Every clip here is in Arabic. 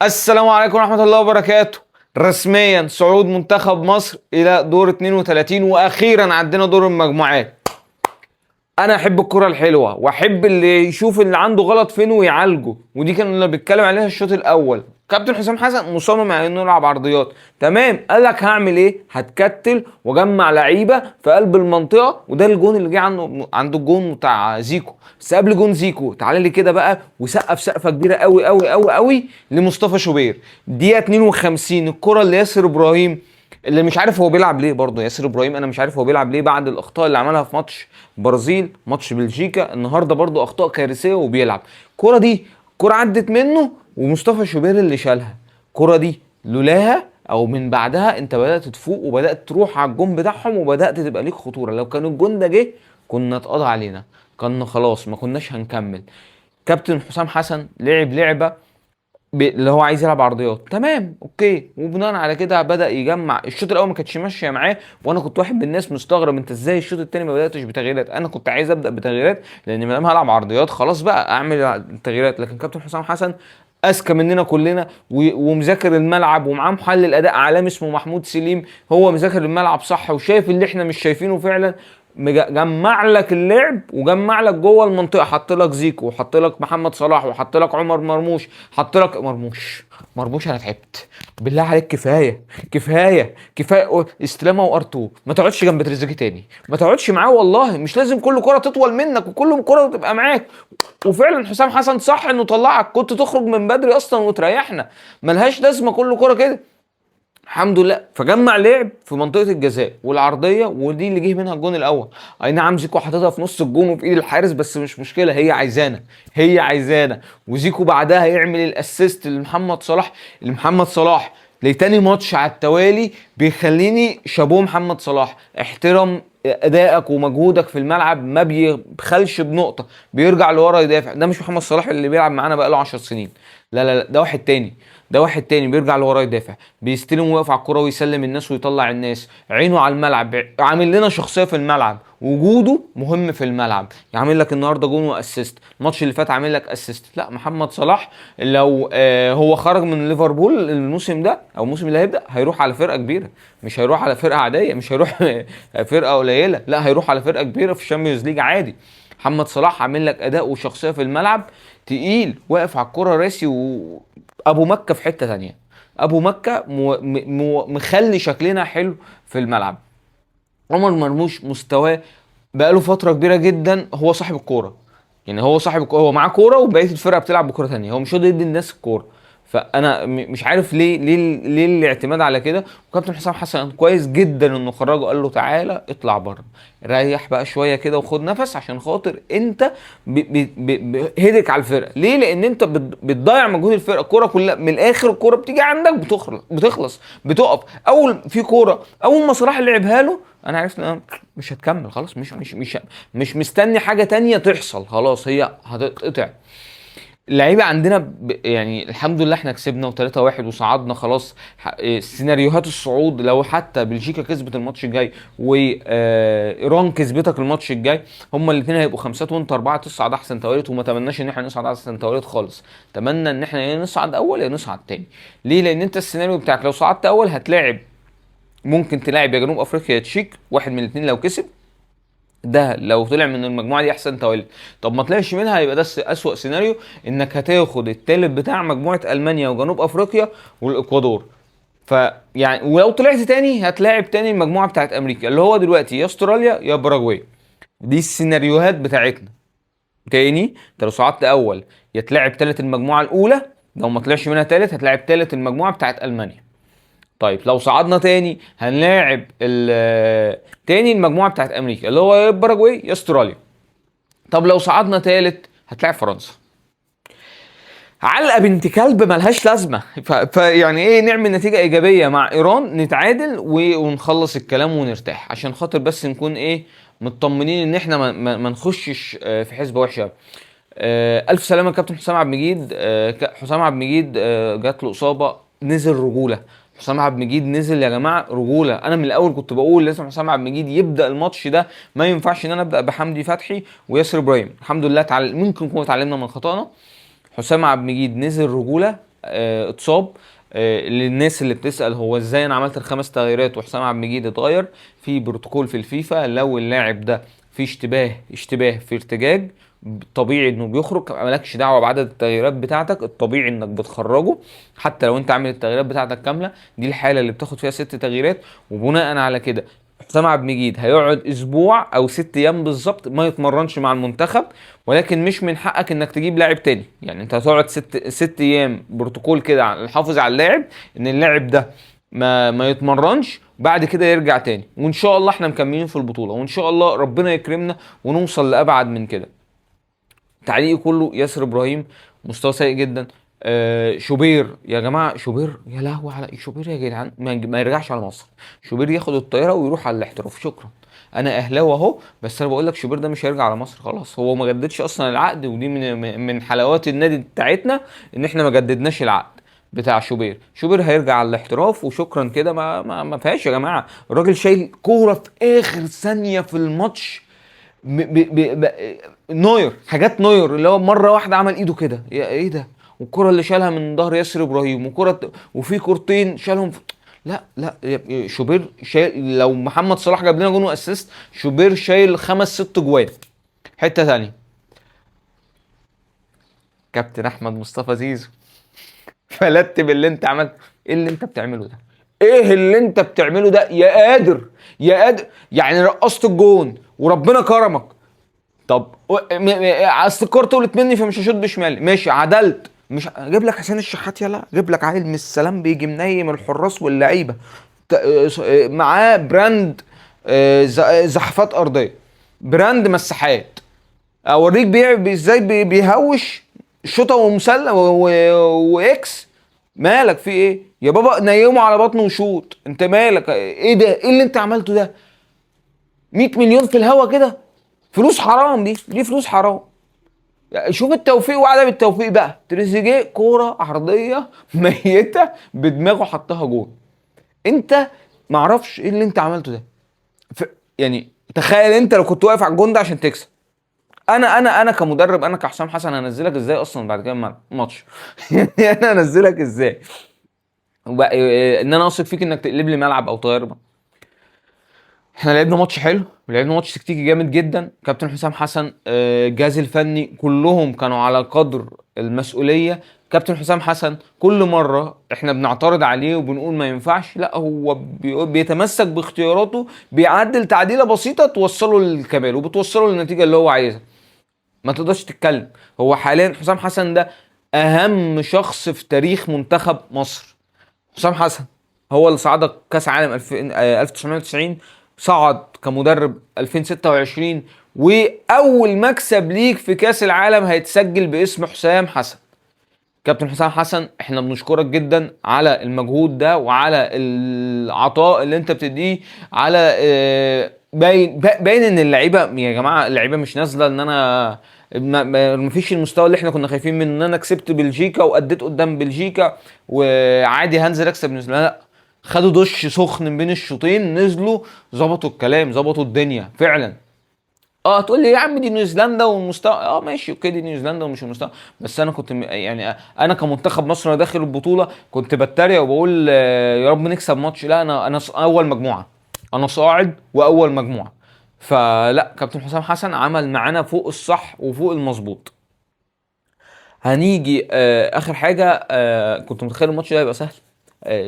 السلام عليكم ورحمة الله وبركاته. رسميا صعود منتخب مصر إلى دور 32 وأخيرا عدينا دور المجموعات. أنا أحب الكرة الحلوة وأحب اللي يشوف اللي عنده غلط فين ويعالجه، ودي كان اللي بيتكلم عليها الشوط الأول. كابتن حسام حسن مصمم على انه يلعب عرضيات، تمام. قال لك هعمل ايه؟ هتكتل واجمع لعيبه في قلب المنطقه، وده الجون اللي جه عنده الجون بتاع زيكو. بس قبل جون زيكو تعالى لي كده بقى وسقف سقفه كبيره قوي قوي قوي قوي لمصطفى شوبير. دقيقه 52 الكره اللي ياسر ابراهيم، اللي مش عارف هو بيلعب ليه برضه. ياسر ابراهيم انا مش عارف هو بيلعب ليه بعد الاخطاء اللي عملها في ماتش برازيل، ماتش بلجيكا، النهارده برضه اخطاء كارثيه وبيلعب. الكره دي كرة عدت منه ومصطفى شوبير اللي شالها. الكرة دي لولاها او من بعدها انت بدأت تفوق وبدأت تروح على الجون بتاعهم وبدأت تبقى ليك خطورة. لو كان الجون ده جه كنا اتقضى علينا، كنا خلاص ما كناش هنكمل. كابتن حسام حسن لعب لعبة اللي هو عايز يلعب عرضيات، تمام اوكي، وبناء على كده بدأ يجمع. الشوط الاول ما كانتش ماشيه معاه، وانا كنت واحد من الناس مستغرب انت ازاي الشوط الثاني ما بداتش بتغييرات. انا كنت عايز ابدا بتغييرات لان ما دام هلعب عرضيات خلاص بقى اعمل تغييرات. لكن كابتن حسام حسن اذكى مننا كلنا ومذاكر الملعب، ومعاه محلل اداء عالمي اسمه محمود سليم، هو مذاكر الملعب صح وشايف اللي احنا مش شايفينه فعلا. جمع لك اللعب وجمع لك جوه المنطقه، حط لك زيكو وحط لك محمد صلاح وحط لك عمر مرموش، حط لك مرموش انا تعبت بالله عليك. كفايه كفايه كفايه استلامه وار2. ما تقعدش جنب تريزيجيه تاني، ما تقعدش معاه والله. مش لازم كل كره تطول منك وكل كره تبقى معاك. وفعلا حسام حسن صح انه طلعك، كنت تخرج من بدري اصلا وتريحنا. ملهاش لازمه كل كره كده. الحمد لله فجمع لعب في منطقه الجزاء والعرضيه، ودي اللي جه منها الجون الاول. اي نعم زيكو حاططها في نص الجون وفي ايد الحارس، بس مش مشكله، هي عايزانا، هي عايزانا. وزيكو بعدها يعمل الاسيست لمحمد صلاح لتاني ماتش على التوالي. بيخليني شابوه محمد صلاح، احترم ادائك ومجهودك في الملعب، ما بيبخلش بنقطه، بيرجع لورا يدافع. ده مش محمد صلاح اللي بيلعب معانا بقاله 10 سنين، لا لا لا، ده واحد تاني. ده واحد تاني بيرجع لورا يدافع، بيستلم ويقف على الكرة ويسلم الناس ويطلع الناس، عينه على الملعب، عامل لنا شخصية في الملعب، وجوده مهم في الملعب. يعمل لك النهارده جون واسيست، الماتش اللي فات عامل لك اسيست. لا محمد صلاح لو هو خرج من ليفربول الموسم ده او الموسم اللي هيبدأ، هيروح على فرقة كبيرة، مش هيروح على فرقة عادية، مش هيروح فرقة قليلة، لا هيروح على فرقة كبيرة في الشامبيونز ليج عادي. محمد صلاح عامل لك اداء وشخصية في الملعب تقيل، واقف على الكرة راسي ابو مكه في حته ثانيه. ابو مكه مخلي شكلنا حلو في الملعب. عمر مرموش مستواه بقاله فتره كبيره جدا، هو صاحب الكوره، يعني هو صاحب الكوره، هو معاه كوره وبقيه الفرقه بتلعب بكوره ثانيه، هو مش راضي يدي الناس الكوره. فانا مش عارف ليه الاعتماد على كده. وكابتن حسام حسن كويس جدا انه خرجه، قال له تعالى اطلع بره، ريح بقى شويه كده وخد نفس، عشان خاطر انت هدك على الفرقه. ليه؟ لان انت بتضيع مجهود الفرقه. الكوره كلها من الاخر، الكوره بتيجي عندك بتخلص بتقف. في كوره اول ما صلاح لعبها له انا عرفت ان مش هتكمل خلاص، مش مستني حاجه تانية تحصل، خلاص هي هتتقطع. اللعيبه عندنا يعني الحمد لله احنا كسبنا و3-1 وصعدنا خلاص. سيناريوهات الصعود لو حتى بلجيكا كسبت الماتش الجاي وايران كسبتك الماتش الجاي، هما الاثنين هيبقوا خمسات وانت 4 تصعد احسن توالت. وما تمناش ان احنا نصعد احسن توالت خالص، تمنى ان احنا يا نصعد اول يا نصعد تاني. ليه؟ لان انت السيناريو بتاعك لو صعدت اول هتلاعب، ممكن تلاعب يا جنوب افريقيا يا تشيك، واحد من الاثنين لو كسب. ده لو طلع من المجموعه دي احسن توالد. طب ما طلعش منها يبقى ده اسوأ سيناريو، انك هتاخد التالت بتاع مجموعه المانيا وجنوب افريقيا والاكوادور. فيعني ولو طلعت تاني هتلاعب تاني المجموعه بتاعت امريكا، اللي هو دلوقتي يا استراليا يا باراجواي. دي السيناريوهات بتاعتنا. تاني انت لو صعدت اول يا تلاعب تالت المجموعه الاولى، لو ما طلعش منها تالت هتلاعب تالت المجموعه بتاعت المانيا. طيب لو صعدنا تاني هنلاعب تاني المجموعه بتاعت امريكا، اللي هو يا باراجواي يا استراليا. طب لو صعدنا تالت هتلاعب فرنسا. علقه بنت كلب ملهاش لازمه. فيعني ايه، نعمل نتيجه ايجابيه مع ايران، نتعادل ونخلص الكلام ونرتاح، عشان خاطر بس نكون ايه، مطمنين ان احنا ما نخشش في حسبه وحشه. الف سلامه كابتن حسام عبد المجيد. حسام عبد المجيد جات له اصابه، نزل رجوله. حسام عبد المجيد نزل يا جماعه رجوله. انا من الاول كنت بقول لازم حسام عبد المجيد يبدا الماتش ده، ما ينفعش ان انا ابدا بحمدي فتحي وياسر ابراهيم. الحمد لله ممكن نكون اتعلمنا من خطانا. حسام عبد المجيد نزل رجوله، اتصاب. للناس اللي بتسأل هو ازاي انا عملت ال5 تغييرات وحسام عبد المجيد اتغير، في بروتوكول في الفيفا لو اللاعب ده في اشتباه في ارتجاج، طبيعي انه بيخرج، مالكش دعوه بعدد التغييرات بتاعتك، الطبيعي انك بتخرجه حتى لو انت عامل التغييرات بتاعتك كامله. دي الحاله اللي بتاخد فيها 6 تغييرات، وبناء على كده حسام عبد المجيد هيقعد اسبوع او 6 ايام بالظبط ما يتمرنش مع المنتخب. ولكن مش من حقك انك تجيب لاعب تاني، يعني انت هتقعد 6 ايام بروتوكول كده نحافظ على اللاعب ان اللاعب ده ما يتمرنش، بعد كده يرجع تاني، وان شاء الله احنا مكملين في البطوله، وان شاء الله ربنا يكرمنا ونوصل لابعد من كده. تعليقي كله ياسر ابراهيم مستوى سيء جدا. شوبير يا جماعه، شوبير يا لهوي على شوبير يا جدعان، ما يرجعش على مصر. شوبير ياخد الطياره ويروح على الاحتراف، شكرا. انا اهلاوي اهو، بس انا بقول لك شوبير ده مش هيرجع على مصر خلاص، هو ما جددش اصلا العقد، ودي من حلاوات النادي بتاعتنا ان احنا ما جددناش العقد بتاع شوبير. شوبير هيرجع على الاحتراف وشكرا كده، ما فيهاش يا جماعه. الراجل شايل كوره في اخر ثانيه في الماتش، نوير، حاجات نوير اللي هو مره واحده عمل ايده كده، ايه ده؟ والكره اللي شالها من ظهر ياسر ابراهيم، وفي كورتين شالهم لا لا، شوبير شايل، لو محمد صلاح جاب لنا جون واسيست، شوبير شايل 5 6 جوان. حته ثانيه، كابتن احمد مصطفى زيزو فلت باللي انت عملت. ايه اللي انت بتعمله ده؟ ايه اللي انت بتعمله ده يا قادر؟ يا قادر يعني رقصت الجون وربنا كرمك. طب اصل الكوره طولت مني فمش هشوط بشمالي، ماشي عدلت، مش اجيب لك حسين الشحات؟ يلا اجيب لك عيل من السلام بيجي منيم الحراس واللعيبه، معاه براند زحفات ارضيه، براند مساحات، اوريك ازاي بيهوش شوطه ومسله واكس. مالك في ايه يا بابا؟ نيمه على بطنه وشوط، انت مالك؟ ايه ده؟ ايه اللي انت عملته ده؟ 100 مليون في الهوا كده، فلوس حرام، دي فلوس حرام. شوف التوفيق وعدم التوفيق بقى. تريزيجيه كوره عرضيه ميته بدماغه حطها جول. انت معرفش ايه اللي انت عملته ده. يعني تخيل انت لو كنت واقف على الجون ده عشان تكسب، انا كمدرب، انا كحسام حسن هنزلك ازاي اصلا بعد كده الماتش؟ يعني انا هنزلك ازاي؟ ان انا اثق فيك انك تقلب لي ملعب او طياره. احنا لعبنا ماتش حلو، ولعبنا ماتش تكتيكي جامد جدا. كابتن حسام حسن، الجهاز الفني كلهم كانوا على قدر المسؤوليه. كابتن حسام حسن كل مره احنا بنعترض عليه وبنقول ما ينفعش، لا هو بيتمسك باختياراته، بيعدل تعديله بسيطه توصله للكمال وبتوصله للنتيجه اللي هو عايزها. ما تقدرش تتكلم. هو حاليا حسام حسن ده اهم شخص في تاريخ منتخب مصر. حسام حسن هو اللي صعدك كاس عالم 1990، صعد كمدرب 2026، واول مكسب ليك في كاس العالم هيتسجل باسم حسام حسن. كابتن حسام حسن احنا بنشكرك جدا على المجهود ده وعلى العطاء اللي انت بتديه، على باين ان اللعيبه يا جماعه، اللعيبه مش نازله ان انا مفيش المستوى اللي احنا كنا خايفين منه، ان انا كسبت بلجيكا واديت قدام بلجيكا وعادي هنزل اكسب نيوزيلندا. لا، خدوا دش سخن من بين الشوطين، نزلوا ظبطوا الكلام، ظبطوا الدنيا فعلا. تقول لي يا عم دي نيوزيلندا والمستوى، ماشي اوكي دي نيوزيلندا ومش المستوى، بس انا كنت يعني انا كمنتخب مصر وانا داخل البطوله كنت بتريق وبقول يا رب نكسب ماتش. لا انا اول مجموعه، انا صاعد واول مجموعه. فلا، كابتن حسام حسن عمل معانا فوق الصح وفوق المظبوط. هنيجي اخر حاجه، كنت متخيل الماتش ده هيبقى سهل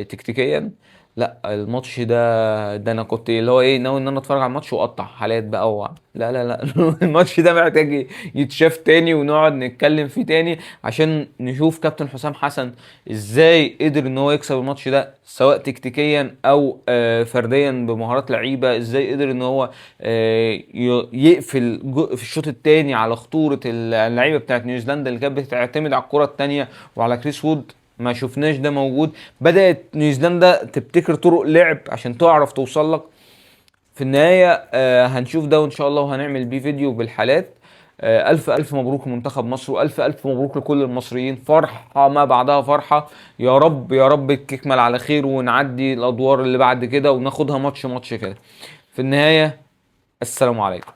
تكتيكيا. لا الماتش ده انا كنت اللي هو ايه، ناوي ان انا اتفرج على الماتش واقطع حالات بقى لا لا لا الماتش ده محتاج يتشاف تاني ونقعد نتكلم فيه تاني عشان نشوف كابتن حسام حسن ازاي قدر ان هو يكسب الماتش ده، سواء تكتيكيا او فرديا بمهارات لعيبه. ازاي قدر ان هو يقفل في الشوط الثاني على خطوره اللعيبه بتاعت نيوزيلندا اللي كانت بتعتمد على الكره الثانيه وعلى كريس وود. ما شفناش ده موجود. بدأت نيوزيلندا تبتكر طرق لعب عشان تعرف توصل لك. في النهاية هنشوف ده وان شاء الله، وهنعمل بيه فيديو بالحالات. ألف ألف مبروك لمنتخب مصر، وألف ألف مبروك لكل المصريين. فرحة ما بعدها فرحة. يا رب يا رب تكمل على خير ونعدي الأدوار اللي بعد كده وناخدها ماتش ماتش كده. في النهاية السلام عليكم.